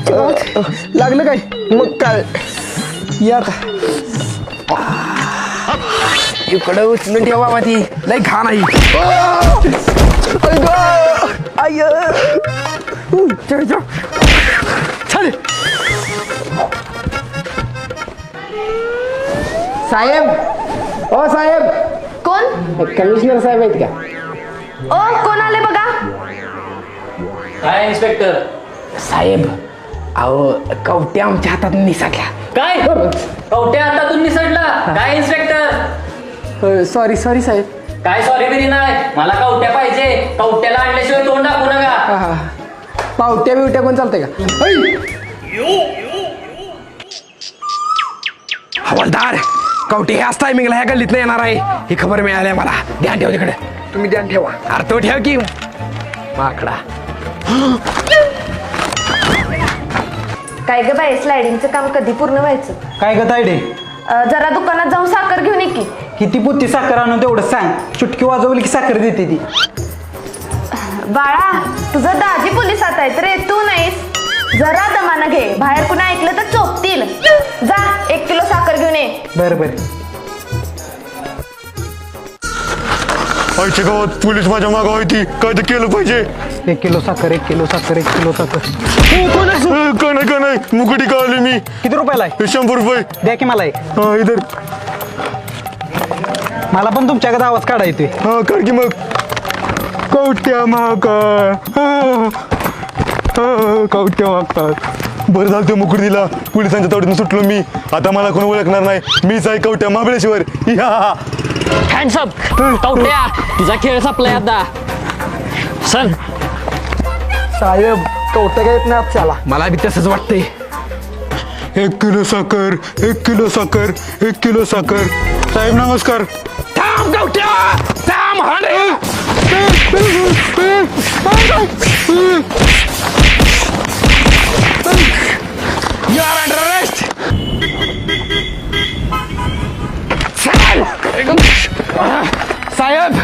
लागलं काय? मग काय या आता इकडं उचलून ठेवा बाबा ती लय घाण आहे. आय चल साहेब. ओ साहेब. कोण? कमिशनर साहेब आहेत का? ओ कोण आले बघा. काय इन्स्पेक्टर साहेब अहो कवट्या आमच्या हातात निसटल्या. काय कवट्या हातातून निसटला काय इन्स्पेक्टर? सॉरी साहेब. काय सॉरी बिरी नाही मला कवट्या पाहिजे. कवट्याला आणल्याशिवाय तोंड दाखवू नका. पावट्या बिवट्या पण चालतंय का? हवालदार कवटे ह्याच टायमिंगला ह्या गल्लीत नाही येणार आहे ही खबर मिळाली मला. ध्यान ठेवा तिकडे. तुम्ही ध्यान ठेवा. अरे तो ठेव की माकडा. काय ग बाई स्लायडिंगचं काम कधी पूर्ण व्हायचं? काय ग तायडे जरा दुकानात जाऊन साखर घेऊन ये की. किती पुत्ती साखर आणून तेवढं सांग. चुटकी वाजवली की साखर देते ती. बाळा तुझं दाजी पोलिसात आहेत रे तू नाहीस. जरा दमानं घे बाहेर कुणा ऐकलं तर चोपतील. जा 1 किलो साखर घेऊन ये. बरं बरं. आईच्या गावात पोलीस माझ्या मागं होती काय तर केलं पाहिजे. 1 किलो साखर 1 किलो साखर 1 किलो साखर. का नाही मुकटी का आली मी. किती रुपयाला आहे? 100 रुपये द्या की मला एक. हा इधर. मला पण तुमच्याकडे आवाज काढा येतोय. हा कर की मग. कवट्या माका कवट्या मागतात. बरं झालं ते मुकुट दिला. पोलिसांच्या तावडीतून सुटलो मी. आता मला कोण ओळखणार नाही. मीच आहे कवट्या महाबळेश्वर. हँडसअप कवट्या तुझा खेळ संपलाय आता. चल साहेब कवट्या काय येत नाही आजच्याला. मला बी तसंच वाटतंय. 1 किलो साखर 1 किलो साखर 1 किलो साखर. साहेब नमस्कार. थांब कवट्या थांब. You are under arrest. चल. साहेब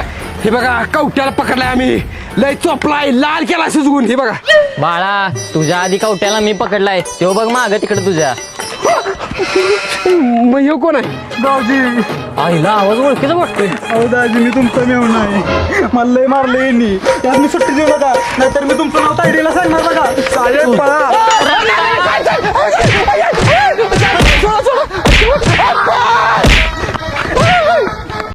हे बघा कवट्याला पकडलाय आम्ही. लय चोपलाय लाल केला शिजवून. हे बघा बाळा तुझ्या आधी कवट्याला मी पकडलाय. तो बघ माग तिकडे तुझ्या. मग हे कोण आहे? दाजी आईला आवाज ओळखीचा वाटतोय. अहो दाजी मी तुमचा मेव नाही. मला लय मारलं यांनी. यात मी सुट्टी देऊ नका नाहीतर मी तुमचं नाव तायडीला सांगणार बघा. साहेब पळा.